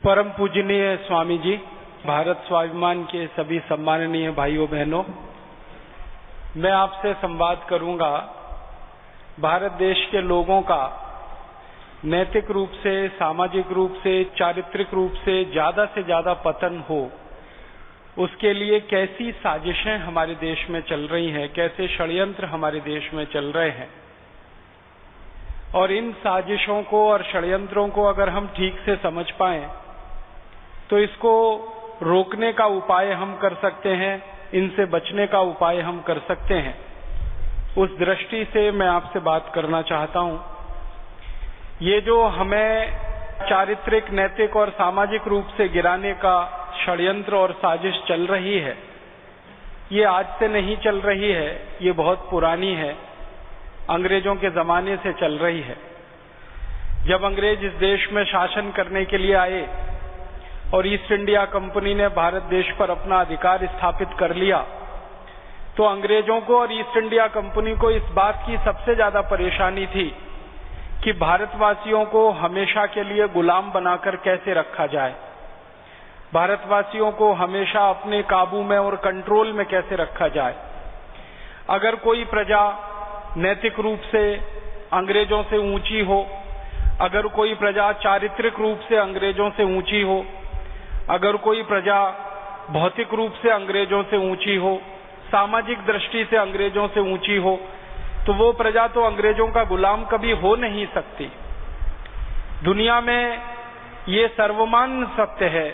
परम पूजनीय स्वामी जी, भारत स्वाभिमान के सभी सम्माननीय भाइयों बहनों, मैं आपसे संवाद करूंगा भारत देश के लोगों का नैतिक रूप से, सामाजिक रूप से, चारित्रिक रूप से ज्यादा पतन हो, उसके लिए कैसी साजिशें हमारे देश में चल रही हैं, कैसे षड्यंत्र हमारे देश में चल रहे हैं। और इन साजिशों को और षड्यंत्रों को अगर हम ठीक से समझ पाएं तो इसको रोकने का उपाय हम कर सकते हैं, इनसे बचने का उपाय हम कर सकते हैं। उस दृष्टि से मैं आपसे बात करना चाहता हूं। ये जो हमें चारित्रिक, नैतिक और सामाजिक रूप से गिराने का षड्यंत्र और साजिश चल रही है, ये आज से नहीं चल रही है, ये बहुत पुरानी है, अंग्रेजों के जमाने से चल रही है। जब अंग्रेज इस देश में शासन करने के लिए आए और ईस्ट इंडिया कंपनी ने भारत देश पर अपना अधिकार स्थापित कर लिया, तो अंग्रेजों को और ईस्ट इंडिया कंपनी को इस बात की सबसे ज्यादा परेशानी थी कि भारतवासियों को हमेशा के लिए गुलाम बनाकर कैसे रखा जाए, भारतवासियों को हमेशा अपने काबू में और कंट्रोल में कैसे रखा जाए। अगर कोई प्रजा नैतिक रूप से अंग्रेजों से ऊंची हो, अगर कोई प्रजा चारित्रिक रूप से अंग्रेजों से ऊंची हो, अगर कोई प्रजा भौतिक रूप से अंग्रेजों से ऊंची हो, सामाजिक दृष्टि से अंग्रेजों से ऊंची हो, तो वो प्रजा तो अंग्रेजों का गुलाम कभी हो नहीं सकती। दुनिया में ये सर्वमान्य सत्य है।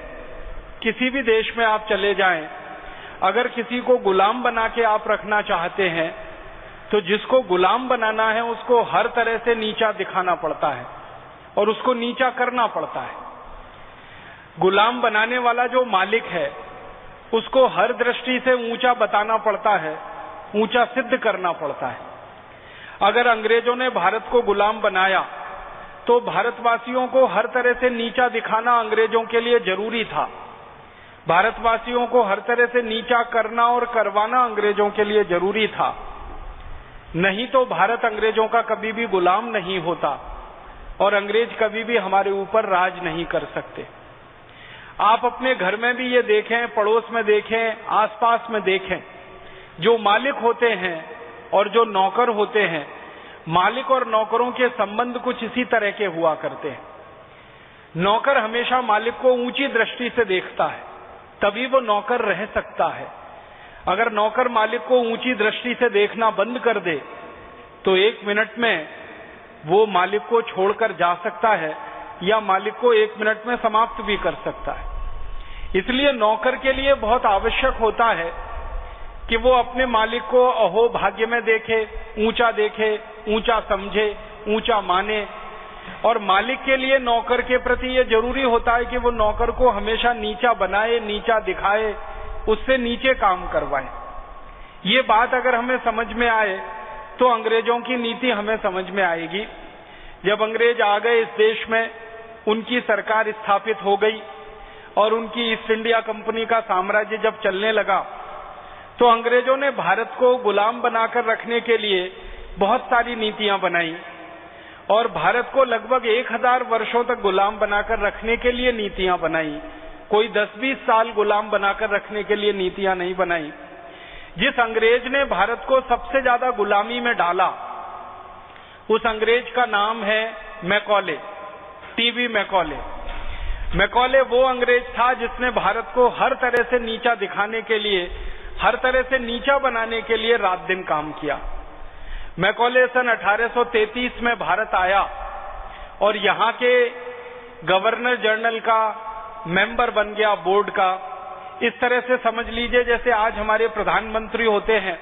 किसी भी देश में आप चले जाएं, अगर किसी को गुलाम बना के आप रखना चाहते हैं तो जिसको गुलाम बनाना है उसको हर तरह से नीचा दिखाना पड़ता है और उसको नीचा करना पड़ता है। गुलाम बनाने वाला जो मालिक है उसको हर दृष्टि से ऊंचा बताना पड़ता है, ऊंचा सिद्ध करना पड़ता है। अगर अंग्रेजों ने भारत को गुलाम बनाया तो भारतवासियों को हर तरह से नीचा दिखाना अंग्रेजों के लिए जरूरी था। भारतवासियों को हर तरह से नीचा करना और करवाना अंग्रेजों के लिए जरूरी था, नहीं तो भारत अंग्रेजों का कभी भी गुलाम नहीं होता और अंग्रेज कभी भी हमारे ऊपर राज नहीं कर सकते। आप अपने घर में भी ये देखें, पड़ोस में देखें, आसपास में देखें, जो मालिक होते हैं और जो नौकर होते हैं, मालिक और नौकरों के संबंध कुछ इसी तरह के हुआ करते हैं। नौकर हमेशा मालिक को ऊंची दृष्टि से देखता है, तभी वो नौकर रह सकता है। अगर नौकर मालिक को ऊंची दृष्टि से देखना बंद कर दे तो एक मिनट में वो मालिक को छोड़कर जा सकता है या मालिक को एक मिनट में समाप्त भी कर सकता है। इसलिए नौकर के लिए बहुत आवश्यक होता है कि वो अपने मालिक को अहो भाग्य में देखे, ऊंचा समझे, ऊंचा माने। और मालिक के लिए नौकर के प्रति ये जरूरी होता है कि वो नौकर को हमेशा नीचा बनाए, नीचा दिखाए, उससे नीचे काम करवाए। ये बात अगर हमें समझ में आए तो अंग्रेजों की नीति हमें समझ में आएगी। जब अंग्रेज आ गए इस देश में, उनकी सरकार स्थापित हो गई और उनकी ईस्ट इंडिया कंपनी का साम्राज्य जब चलने लगा तो अंग्रेजों ने भारत को गुलाम बनाकर रखने के लिए बहुत सारी नीतियां बनाई और भारत को लगभग 1000 वर्षों तक गुलाम बनाकर रखने के लिए नीतियां बनाई। कोई 10-20 साल गुलाम बनाकर रखने के लिए नीतियां नहीं बनाई। जिस अंग्रेज ने भारत को सबसे ज्यादा गुलामी में डाला, उस अंग्रेज का नाम है मैकॉले, टीबी मैकॉले। मैकॉले वो अंग्रेज था जिसने भारत को हर तरह से नीचा दिखाने के लिए, हर तरह से नीचा बनाने के लिए रात दिन काम किया। मैकॉले सन 1833 में भारत आया और यहाँ के गवर्नर जनरल का मेंबर बन गया, बोर्ड का। इस तरह से समझ लीजिए जैसे आज हमारे प्रधानमंत्री होते हैं,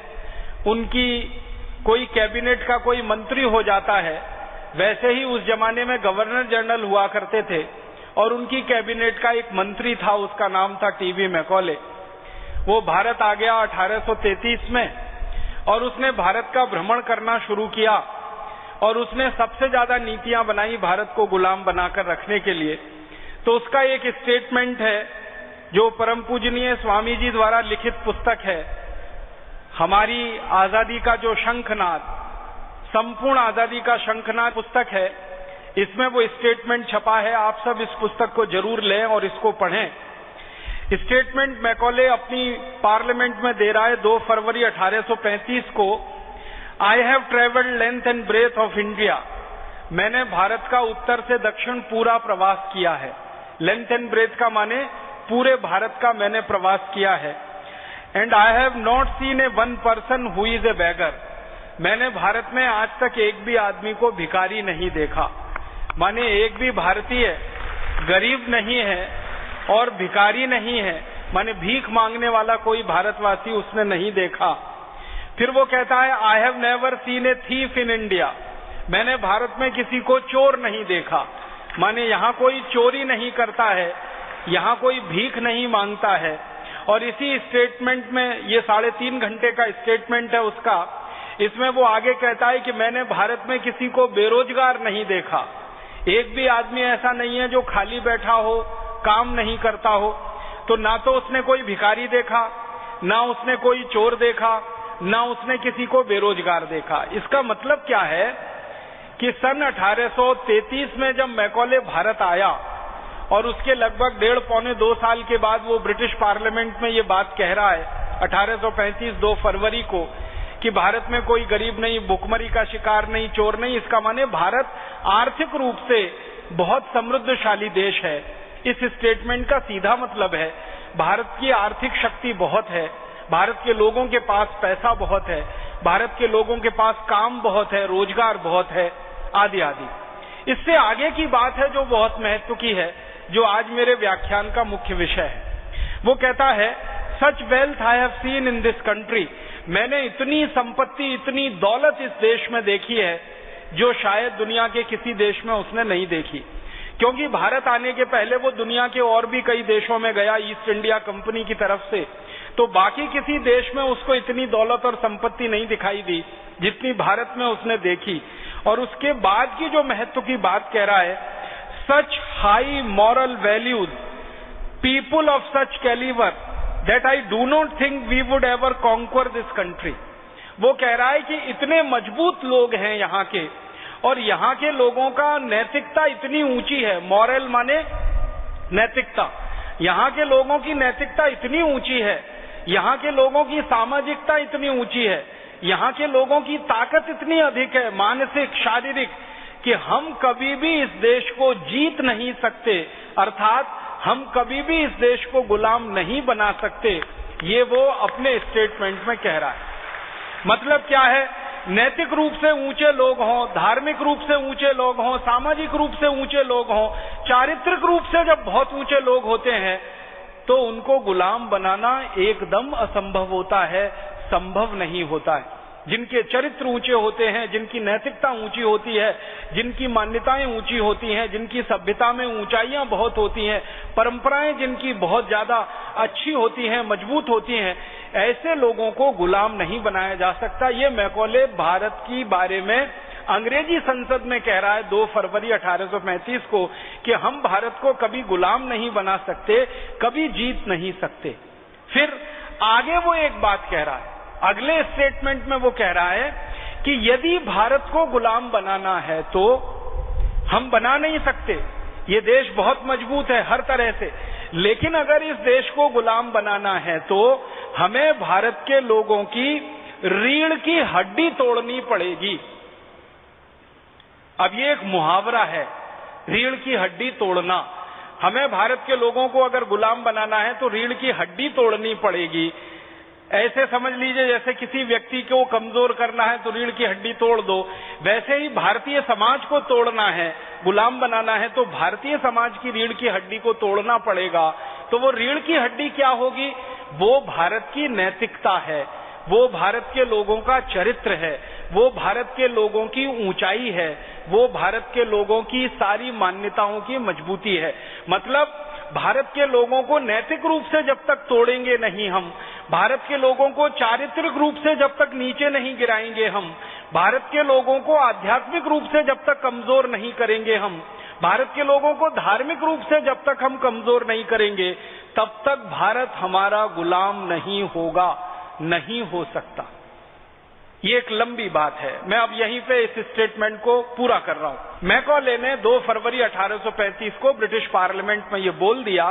उनकी कोई कैबिनेट का कोई मंत्री हो जाता है, वैसे ही उस जमाने में गवर्नर जनरल हुआ करते थे और उनकी कैबिनेट का एक मंत्री था, उसका नाम था टीबी मैकॉले। वो भारत आ गया 1833 में और उसने भारत का भ्रमण करना शुरू किया और उसने सबसे ज्यादा नीतियां बनाई भारत को गुलाम बनाकर रखने के लिए। तो उसका एक स्टेटमेंट है जो परम पूजनीय स्वामी जी द्वारा लिखित पुस्तक है, हमारी आजादी का जो शंखनाद, संपूर्ण आजादी का शंखनाद पुस्तक है। इसमें वो स्टेटमेंट छपा है, आप सब इस पुस्तक को जरूर लें और इसको पढ़ें। स्टेटमेंट मैकॉले अपनी पार्लियामेंट में दे रहा है 2 फरवरी 1835 को। I have travelled length and breadth of India, मैंने भारत का उत्तर से दक्षिण पूरा प्रवास किया है। लेंथ एंड ब्रेथ का माने पूरे भारत का मैंने प्रवास किया है। And I have not seen a one person who is a beggar, मैंने भारत में आज तक एक भी आदमी को भिखारी नहीं देखा। माने एक भी भारतीय गरीब नहीं है और भिखारी नहीं है, माने भीख मांगने वाला कोई भारतवासी उसने नहीं देखा। फिर वो कहता है I have never seen a thief in India, मैंने भारत में किसी को चोर नहीं देखा। माने यहाँ कोई चोरी नहीं करता है, यहाँ कोई भीख नहीं मांगता है। और इसी स्टेटमेंट में, ये 3.5 घंटे का स्टेटमेंट है उसका, इसमें वो आगे कहता है कि मैंने भारत में किसी को बेरोजगार नहीं देखा, एक भी आदमी ऐसा नहीं है जो खाली बैठा हो, काम नहीं करता हो। तो ना तो उसने कोई भिखारी देखा, ना उसने कोई चोर देखा, ना उसने किसी को बेरोजगार देखा। इसका मतलब क्या है कि सन 1833 में जब मैकॉले भारत आया और उसके लगभग 1.5-2 साल के बाद वो ब्रिटिश पार्लियामेंट में ये बात कह रहा है 1835 2 फरवरी को कि भारत में कोई गरीब नहीं, भुखमरी का शिकार नहीं, चोर नहीं। इसका माने भारत आर्थिक रूप से बहुत समृद्धशाली देश है। इस स्टेटमेंट का सीधा मतलब है भारत की आर्थिक शक्ति बहुत है, भारत के लोगों के पास पैसा बहुत है, भारत के लोगों के पास काम बहुत है, रोजगार बहुत है, आदि आदि। इससे आगे की बात है जो बहुत महत्व की है, जो आज मेरे व्याख्यान का मुख्य विषय है। वो कहता है सच wealth I have seen in this country, मैंने इतनी संपत्ति, इतनी दौलत इस देश में देखी है जो शायद दुनिया के किसी देश में उसने नहीं देखी। क्योंकि भारत आने के पहले वो दुनिया के और भी कई देशों में गया ईस्ट इंडिया कंपनी की तरफ से, तो बाकी किसी देश में उसको इतनी दौलत और संपत्ति नहीं दिखाई दी जितनी भारत में उसने देखी। और उसके बाद की जो महत्व की बात कह रहा है, such high moral values, people of such calibre that I do not think we would ever conquer this country. वो कह रहा है कि इतने मजबूत लोग हैं यहाँ के, और यहाँ के लोगों का नैतिकता इतनी ऊंची है, मॉरल माने नैतिकता, यहाँ के लोगों की नैतिकता इतनी ऊंची है, यहाँ के लोगों की सामाजिकता इतनी ऊंची है, यहाँ के लोगों की ताकत इतनी अधिक है, मानसिक शारीरिक, कि हम कभी भी इस देश को जीत नहीं सकते, अर्थात हम कभी भी इस देश को गुलाम नहीं बना सकते। ये वो अपने स्टेटमेंट में कह रहा है। मतलब क्या है, नैतिक रूप से ऊंचे लोग हों, धार्मिक रूप से ऊंचे लोग हों, सामाजिक रूप से ऊंचे लोग हों, चारित्रिक रूप से जब बहुत ऊंचे लोग होते हैं तो उनको गुलाम बनाना एकदम असंभव होता है, संभव नहीं होता है। जिनके चरित्र ऊंचे होते हैं, जिनकी नैतिकता ऊंची होती है, जिनकी मान्यताएं ऊंची होती हैं, जिनकी सभ्यता में ऊंचाइयां बहुत होती हैं, परंपराएं जिनकी बहुत ज्यादा अच्छी होती हैं, मजबूत होती हैं, ऐसे लोगों को गुलाम नहीं बनाया जा सकता। ये मैकॉले भारत की बारे में अंग्रेजी संसद में कह रहा है 2 फरवरी 1835 को कि हम भारत को कभी गुलाम नहीं बना सकते, कभी जीत नहीं सकते। फिर आगे वो एक बात कह रहा है, अगले स्टेटमेंट में वो कह रहा है कि यदि भारत को गुलाम बनाना है तो हम बना नहीं सकते, ये देश बहुत मजबूत है हर तरह से, लेकिन अगर इस देश को गुलाम बनाना है तो हमें भारत के लोगों की रीढ़ की हड्डी तोड़नी पड़ेगी। अब ये एक मुहावरा है, रीढ़ की हड्डी तोड़ना। हमें भारत के लोगों को अगर गुलाम बनाना है तो रीढ़ की हड्डी तोड़नी पड़ेगी। ऐसे समझ लीजिए जैसे किसी व्यक्ति को कमजोर करना है तो रीढ़ की हड्डी तोड़ दो, वैसे ही भारतीय समाज को तोड़ना है, गुलाम बनाना है तो भारतीय समाज की रीढ़ की हड्डी को तोड़ना पड़ेगा। तो वो रीढ़ की हड्डी क्या होगी? वो भारत की नैतिकता है, वो भारत के लोगों का चरित्र है, वो भारत के लोगों की ऊंचाई है, वो भारत के लोगों की सारी मान्यताओं की मजबूती है। मतलब भारत के लोगों को नैतिक रूप से जब तक तोड़ेंगे नहीं हम, भारत के लोगों को चारित्रिक रूप से जब तक नीचे नहीं गिराएंगे हम, भारत के लोगों को आध्यात्मिक रूप से जब तक कमजोर नहीं करेंगे हम, भारत के लोगों को धार्मिक रूप से जब तक हम कमजोर नहीं करेंगे, तब तक भारत हमारा गुलाम नहीं होगा, नहीं हो सकता। ये एक लंबी बात है, मैं अब यहीं पे इस स्टेटमेंट को पूरा कर रहा हूं। मैकॉले ने 2 फरवरी 1835 को ब्रिटिश पार्लियामेंट में ये बोल दिया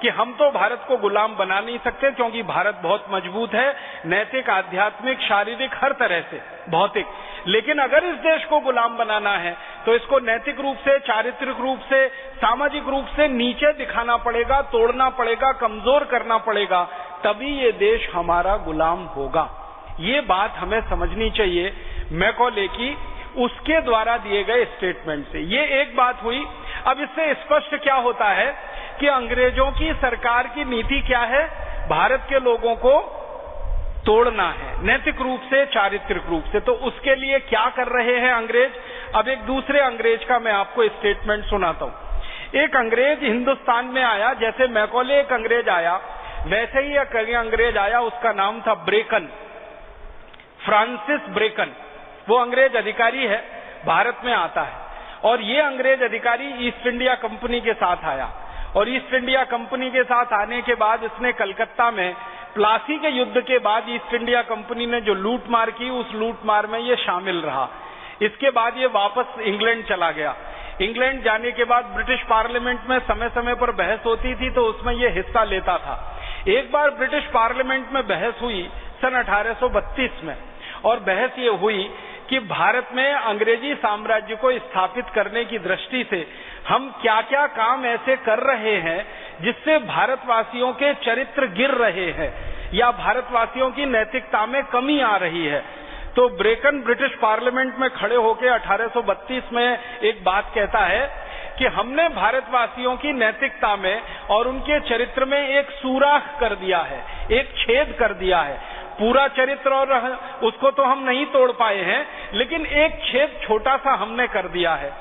कि हम तो भारत को गुलाम बना नहीं सकते, क्योंकि भारत बहुत मजबूत है, नैतिक, आध्यात्मिक, शारीरिक, हर तरह से, भौतिक। लेकिन अगर इस देश को गुलाम बनाना है तो इसको नैतिक रूप से, चारित्रिक रूप से, सामाजिक रूप से नीचे दिखाना पड़ेगा, तोड़ना पड़ेगा, कमजोर करना पड़ेगा, तभी ये देश हमारा गुलाम होगा। ये बात हमें समझनी चाहिए मैकॉले की, उसके द्वारा दिए गए स्टेटमेंट से। ये एक बात हुई। अब इससे स्पष्ट क्या होता है कि अंग्रेजों की सरकार की नीति क्या है? भारत के लोगों को तोड़ना है, नैतिक रूप से, चारित्रिक रूप से। तो उसके लिए क्या कर रहे हैं अंग्रेज? अब एक दूसरे अंग्रेज का मैं आपको स्टेटमेंट सुनाता हूं। एक अंग्रेज हिंदुस्तान में आया, जैसे मैकॉले एक अंग्रेज आया, वैसे ही एक अंग्रेज आया, उसका नाम था ब्रेकन, फ्रांसिस ब्रेकन। वो अंग्रेज अधिकारी है, भारत में आता है, और ये अंग्रेज अधिकारी ईस्ट इंडिया कंपनी के साथ आया, और ईस्ट इंडिया कंपनी के साथ आने के बाद इसने कलकत्ता में प्लासी के युद्ध के बाद ईस्ट इंडिया कंपनी ने जो लूटमार की, उस लूटमार में ये शामिल रहा। इसके बाद ये वापस इंग्लैंड चला गया। इंग्लैंड जाने के बाद ब्रिटिश पार्लियामेंट में समय समय पर बहस होती थी, तो उसमें ये हिस्सा लेता था। एक बार ब्रिटिश पार्लियामेंट में बहस हुई सन 1832 में, और बहस ये हुई कि भारत में अंग्रेजी साम्राज्य को स्थापित करने की दृष्टि से हम क्या क्या काम ऐसे कर रहे हैं जिससे भारतवासियों के चरित्र गिर रहे हैं या भारतवासियों की नैतिकता में कमी आ रही है। तो ब्रेकन ब्रिटिश पार्लियामेंट में खड़े होकर 1832 में एक बात कहता है कि हमने भारतवासियों की नैतिकता में और उनके चरित्र में एक सुराख कर दिया है, एक छेद कर दिया है। पूरा चरित्र और उसको तो हम नहीं तोड़ पाए हैं, लेकिन एक छेद छोटा सा हमने कर दिया है।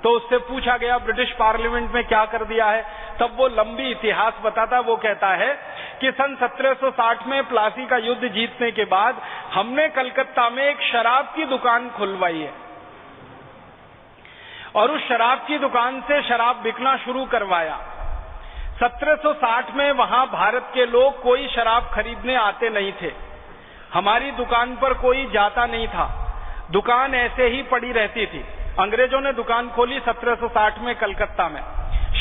तो उससे पूछा गया ब्रिटिश पार्लियामेंट में क्या कर दिया है, तब वो लंबी इतिहास बताता। वो कहता है कि सन 1760 में प्लासी का युद्ध जीतने के बाद हमने कलकत्ता में एक शराब की दुकान खुलवाई है, और उस शराब की दुकान से शराब बिकना शुरू करवाया। 1760 में वहां भारत के लोग कोई शराब खरीदने आते नहीं थे, हमारी दुकान पर कोई जाता नहीं था, दुकान ऐसे ही पड़ी रहती थी। अंग्रेजों ने दुकान खोली 1760 में कलकत्ता में,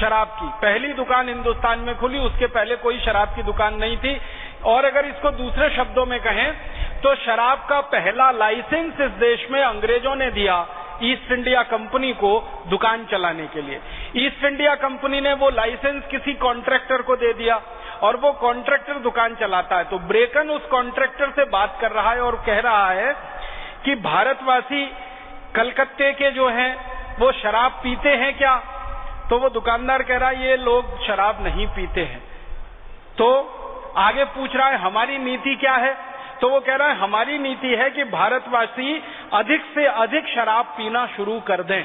शराब की पहली दुकान हिंदुस्तान में खुली, उसके पहले कोई शराब की दुकान नहीं थी। और अगर इसको दूसरे शब्दों में कहें तो शराब का पहला लाइसेंस इस देश में अंग्रेजों ने दिया ईस्ट इंडिया कंपनी को दुकान चलाने के लिए। ईस्ट इंडिया कंपनी ने वो लाइसेंस किसी कॉन्ट्रैक्टर को दे दिया, और वो कॉन्ट्रैक्टर दुकान चलाता है। तो ब्रेकन उस कॉन्ट्रैक्टर से बात कर रहा है और कह रहा है कि भारतवासी कलकत्ते के जो हैं वो शराब पीते हैं क्या? तो वो दुकानदार कह रहा है ये लोग शराब नहीं पीते हैं। तो आगे पूछ रहा है हमारी नीति क्या है? तो वो कह रहा है हमारी नीति है कि भारतवासी अधिक से अधिक शराब पीना शुरू कर दें,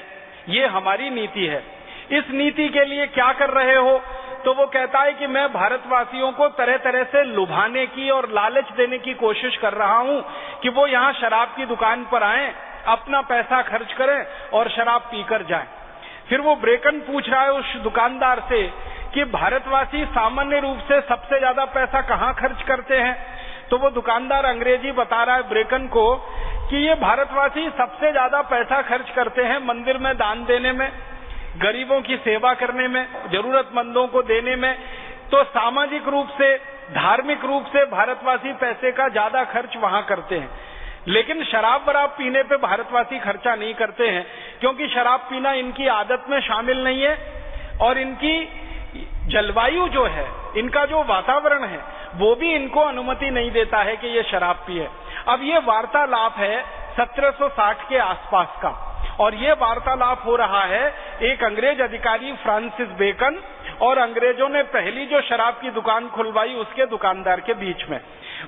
ये हमारी नीति है। इस नीति के लिए क्या कर रहे हो? तो वो कहता है कि मैं भारतवासियों को तरह तरह से लुभाने की और लालच देने की कोशिश कर रहा हूं कि वो यहाँ शराब की दुकान पर आएं, अपना पैसा खर्च करें और शराब पीकर जाएं। फिर वो ब्रेकन पूछ रहा है उस दुकानदार से कि भारतवासी सामान्य रूप से सबसे ज्यादा पैसा कहाँ खर्च करते हैं? तो वो दुकानदार अंग्रेजी बता रहा है ब्रेकन को कि ये भारतवासी सबसे ज्यादा पैसा खर्च करते हैं मंदिर में दान देने में, गरीबों की सेवा करने में, जरूरतमंदों को देने में। तो सामाजिक रूप से, धार्मिक रूप से भारतवासी पैसे का ज्यादा खर्च वहां करते हैं, लेकिन शराब वराब पीने पे भारतवासी खर्चा नहीं करते हैं, क्योंकि शराब पीना इनकी आदत में शामिल नहीं है, और इनकी जलवायु जो है, इनका जो वातावरण है, वो भी इनको अनुमति नहीं देता है कि ये शराब पिए। अब ये वार्तालाप है 1760 के आसपास का, और ये वार्तालाप हो रहा है एक अंग्रेज अधिकारी फ्रांसिस बेकन और अंग्रेजों ने पहली जो शराब की दुकान खुलवाई उसके दुकानदार के बीच में।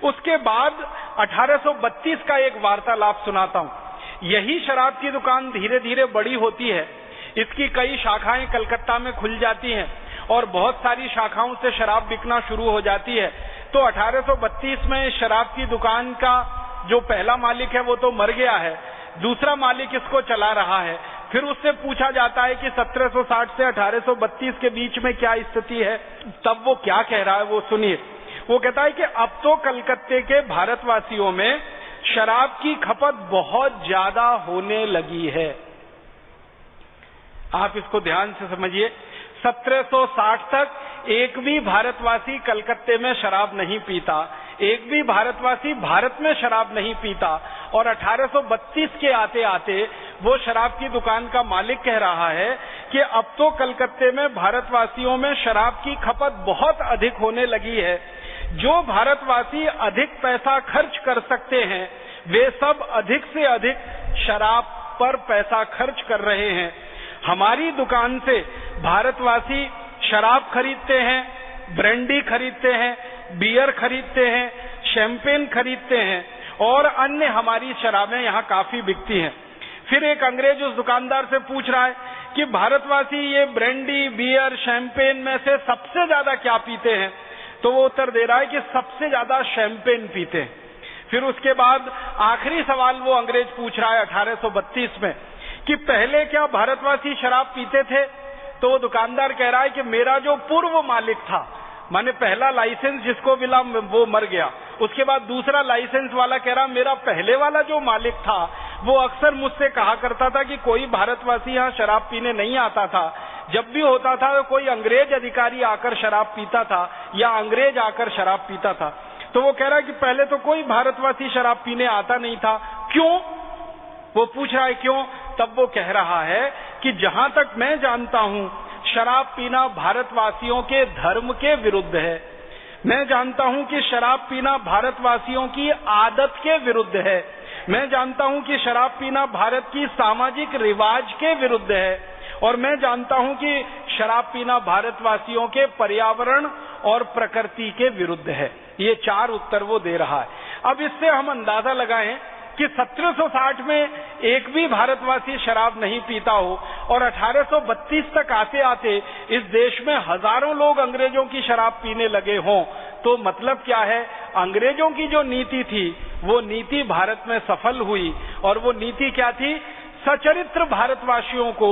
उसके बाद 1832 का एक वार्तालाप सुनाता हूं। यही शराब की दुकान धीरे धीरे बड़ी होती है, इसकी कई शाखाएं कलकत्ता में खुल जाती हैं और बहुत सारी शाखाओं से शराब बिकना शुरू हो जाती है। तो 1832 में शराब की दुकान का जो पहला मालिक है वो तो मर गया है, दूसरा मालिक इसको चला रहा है। फिर उससे पूछा जाता है कि 1760 से 1832 के बीच में क्या स्थिति है, तब वो क्या कह रहा है वो सुनिए। वो कहता है कि अब तो कलकत्ते के भारतवासियों में शराब की खपत बहुत ज्यादा होने लगी है। आप इसको ध्यान से समझिए। 1760 तक एक भी भारतवासी कलकत्ते में शराब नहीं पीता, एक भी भारतवासी भारत में शराब नहीं पीता, और 1832 के आते आते वो शराब की दुकान का मालिक कह रहा है कि अब तो कलकत्ते में भारतवासियों में शराब की खपत बहुत अधिक होने लगी है। जो भारतवासी अधिक पैसा खर्च कर सकते हैं वे सब अधिक से अधिक शराब पर पैसा खर्च कर रहे हैं। हमारी दुकान से भारतवासी शराब खरीदते हैं, ब्रांडी खरीदते हैं, बियर खरीदते हैं, शैंपेन खरीदते हैं और अन्य हमारी शराबें यहाँ काफी बिकती हैं। फिर एक अंग्रेज उस दुकानदार से पूछ रहा है कि भारतवासी ये ब्रांडी, बियर, शैंपेन में से सबसे ज्यादा क्या पीते हैं? तो वो उत्तर दे रहा है कि सबसे ज्यादा शैंपेन पीते हैं। फिर उसके बाद आखिरी सवाल वो अंग्रेज पूछ रहा है 1832 में कि पहले क्या भारतवासी शराब पीते थे? तो वो दुकानदार कह रहा है कि मेरा जो पूर्व मालिक था, माने पहला लाइसेंस जिसको मिला वो मर गया, उसके बाद दूसरा लाइसेंस वाला कह रहा मेरा पहले वाला जो मालिक था वो अक्सर मुझसे कहा करता था कि कोई भारतवासी यहाँ शराब पीने नहीं आता था। जब भी होता था तो कोई अंग्रेज अधिकारी आकर शराब पीता था या अंग्रेज आकर शराब पीता था। तो वो कह रहा है कि पहले तो कोई भारतवासी शराब पीने आता नहीं था। क्यों? वो पूछ रहा है क्यों? तब वो कह रहा है कि जहां तक मैं जानता हूं शराब पीना भारतवासियों के धर्म के विरुद्ध है। मैं जानता हूं कि शराब पीना भारतवासियों की आदत के विरुद्ध है। मैं जानता हूं कि शराब पीना भारत की सामाजिक रिवाज के विरुद्ध है। और मैं जानता हूं कि शराब पीना भारतवासियों के पर्यावरण और प्रकृति के विरुद्ध है। ये 4 उत्तर वो दे रहा है। अब इससे हम अंदाजा लगाएं कि 1760 में एक भी भारतवासी शराब नहीं पीता हो और 1832 तक आते आते इस देश में हजारों लोग अंग्रेजों की शराब पीने लगे हों, तो मतलब क्या है? अंग्रेजों की जो नीति थी वो नीति भारत में सफल हुई। और वो नीति क्या थी? सचरित्र भारतवासियों को,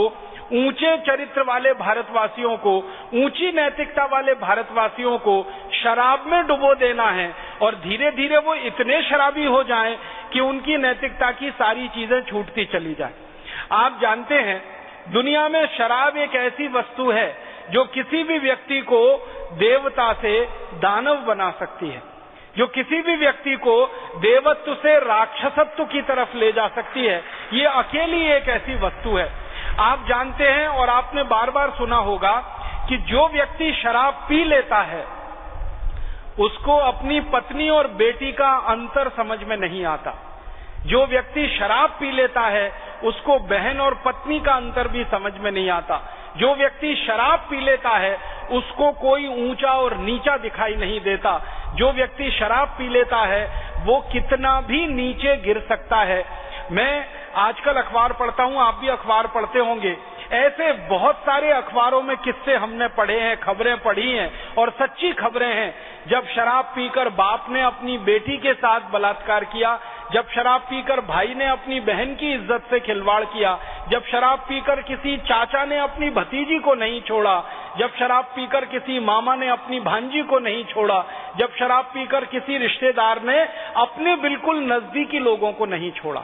ऊंचे चरित्र वाले भारतवासियों को, ऊंची नैतिकता वाले भारतवासियों को शराब में डुबो देना है और धीरे धीरे वो इतने शराबी हो जाएं कि उनकी नैतिकता की सारी चीजें छूटती चली जाए। आप जानते हैं दुनिया में शराब एक ऐसी वस्तु है जो किसी भी व्यक्ति को देवता से दानव बना सकती है, जो किसी भी व्यक्ति को देवत्व से राक्षसत्व की तरफ ले जा सकती है। ये अकेली एक ऐसी वस्तु है। आप जानते हैं और आपने बार बार सुना होगा कि जो व्यक्ति शराब पी लेता है उसको अपनी पत्नी और बेटी का अंतर समझ में नहीं आता। जो व्यक्ति शराब पी लेता है उसको बहन और पत्नी का अंतर भी समझ में नहीं आता। जो व्यक्ति शराब पी लेता है उसको कोई ऊंचा और नीचा दिखाई नहीं देता। जो व्यक्ति शराब पी लेता है वो कितना भी नीचे गिर सकता है। मैं आजकल अखबार पढ़ता हूं, आप भी अखबार पढ़ते होंगे। ऐसे बहुत सारे अखबारों में किस्से हमने पढ़े हैं, खबरें पढ़ी हैं और सच्ची खबरें हैं। जब शराब पीकर बाप ने अपनी बेटी के साथ बलात्कार किया, जब शराब पीकर भाई ने अपनी बहन की इज्जत से खिलवाड़ किया, जब शराब पीकर किसी चाचा ने अपनी भतीजी को नहीं छोड़ा, जब शराब पीकर किसी मामा ने अपनी भांजी को नहीं छोड़ा, जब शराब पीकर किसी रिश्तेदार ने अपने बिल्कुल नजदीकी लोगों को नहीं छोड़ा।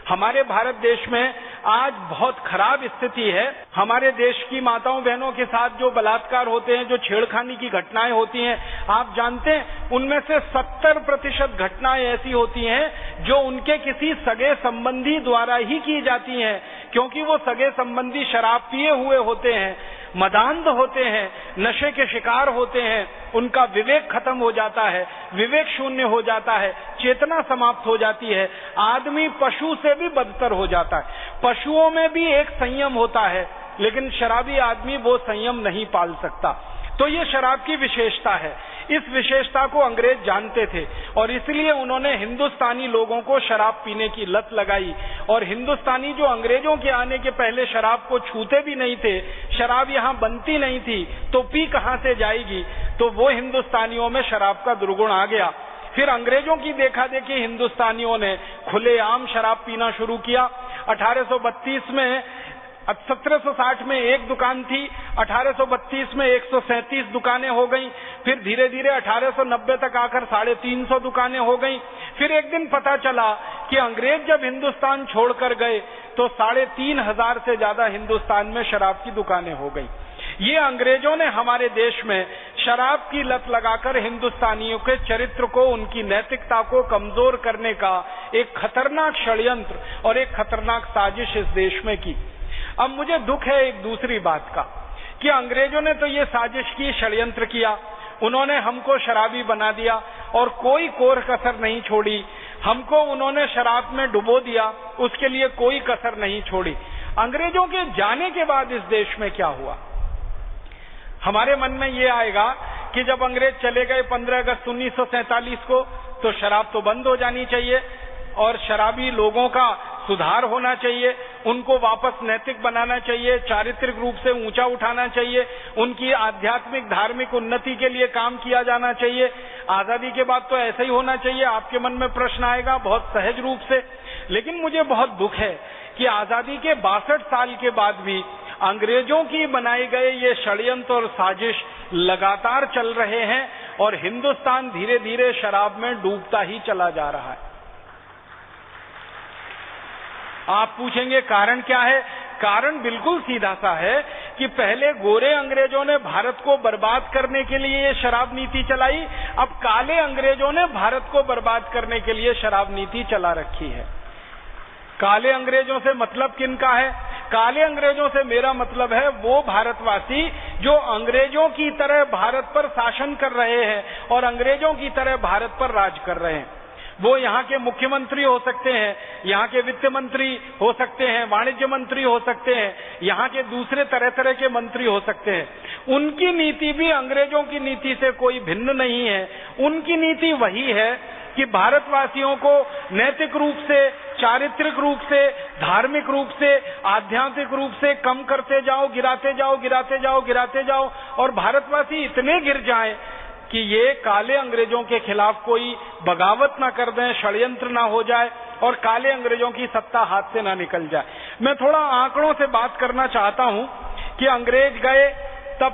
हमारे भारत देश में आज बहुत खराब स्थिति है। हमारे देश की माताओं बहनों के साथ जो बलात्कार होते हैं, जो छेड़खानी की घटनाएं होती हैं, आप जानते हैं उनमें से 70% घटनाएं ऐसी होती हैं जो उनके किसी सगे संबंधी द्वारा ही की जाती हैं, क्योंकि वो सगे संबंधी शराब पिए हुए होते हैं, मदांध होते हैं, नशे के शिकार होते हैं, उनका विवेक खत्म हो जाता है, विवेक शून्य हो जाता है, चेतना समाप्त हो जाती है। आदमी पशु से भी बदतर हो जाता है। पशुओं में भी एक संयम होता है लेकिन शराबी आदमी वो संयम नहीं पाल सकता। तो ये शराब की विशेषता है। इस विशेषता को अंग्रेज जानते थे और इसलिए उन्होंने हिंदुस्तानी लोगों को शराब पीने की लत लगाई। और हिंदुस्तानी जो अंग्रेजों के आने के पहले शराब को छूते भी नहीं थे, शराब यहाँ बनती नहीं थी, तो पी कहां से जाएगी, तो वो हिंदुस्तानियों में शराब का दुर्गुण आ गया। फिर अंग्रेजों की देखा देखी हिंदुस्तानियों ने खुलेआम शराब पीना शुरू किया। 1832 में 1760 में एक दुकान थी, 1832 में 137 दुकानें हो गई, फिर धीरे धीरे 1890 तक आकर 350 दुकानें हो गई। फिर एक दिन पता चला कि अंग्रेज जब हिंदुस्तान छोड़कर गए तो 3,500 से ज्यादा हिंदुस्तान में शराब की दुकानें हो गई। ये अंग्रेजों ने हमारे देश में शराब की लत लगाकर हिंदुस्तानियों के चरित्र को, उनकी नैतिकता को कमजोर करने का एक खतरनाक षड्यंत्र और एक खतरनाक साजिश इस देश में की। अब मुझे दुख है एक दूसरी बात का कि अंग्रेजों ने तो ये साजिश की, षड्यंत्र किया, उन्होंने हमको शराबी बना दिया और कोई कोर कसर नहीं छोड़ी। हमको उन्होंने शराब में डुबो दिया, उसके लिए कोई कसर नहीं छोड़ी। अंग्रेजों के जाने के बाद इस देश में क्या हुआ? हमारे मन में ये आएगा कि जब अंग्रेज चले गए 15 अगस्त 1947 को, तो शराब तो बंद हो जानी चाहिए और शराबी लोगों का सुधार होना चाहिए, उनको वापस नैतिक बनाना चाहिए, चारित्रिक रूप से ऊंचा उठाना चाहिए, उनकी आध्यात्मिक धार्मिक उन्नति के लिए काम किया जाना चाहिए। आजादी के बाद तो ऐसा ही होना चाहिए। आपके मन में प्रश्न आएगा बहुत सहज रूप से, लेकिन मुझे बहुत दुख है कि आजादी के 62 साल के बाद भी अंग्रेजों की बनाए गए ये षड्यंत्र और साजिश लगातार चल रहे हैं और हिंदुस्तान धीरे धीरे शराब में डूबता ही चला जा रहा है। आप पूछेंगे कारण क्या है? कारण बिल्कुल सीधा सा है कि पहले गोरे अंग्रेजों ने भारत को बर्बाद करने के लिए ये शराब नीति चलाई, अब काले अंग्रेजों ने भारत को बर्बाद करने के लिए शराब नीति चला रखी है। काले अंग्रेजों से मतलब किनका है? काले अंग्रेजों से मेरा मतलब है वो भारतवासी जो अंग्रेजों की तरह भारत पर शासन कर रहे हैं और अंग्रेजों की तरह भारत पर राज कर रहे हैं। वो यहाँ के मुख्यमंत्री हो सकते हैं, यहाँ के वित्त मंत्री हो सकते हैं, वाणिज्य मंत्री हो सकते हैं, यहाँ के दूसरे तरह तरह के मंत्री हो सकते हैं। उनकी नीति भी अंग्रेजों की नीति से कोई भिन्न नहीं है। उनकी नीति वही है कि भारतवासियों को नैतिक रूप से, चारित्रिक रूप से, धार्मिक रूप से, आध्यात्मिक रूप से कम करते जाओ, गिराते जाओ, गिराते जाओ, गिराते जाओ और भारतवासी इतने गिर जाएं कि ये काले अंग्रेजों के खिलाफ कोई बगावत ना कर दें, षड्यंत्र ना हो जाए और काले अंग्रेजों की सत्ता हाथ से ना निकल जाए। मैं थोड़ा आंकड़ों से बात करना चाहता हूं कि अंग्रेज गए तब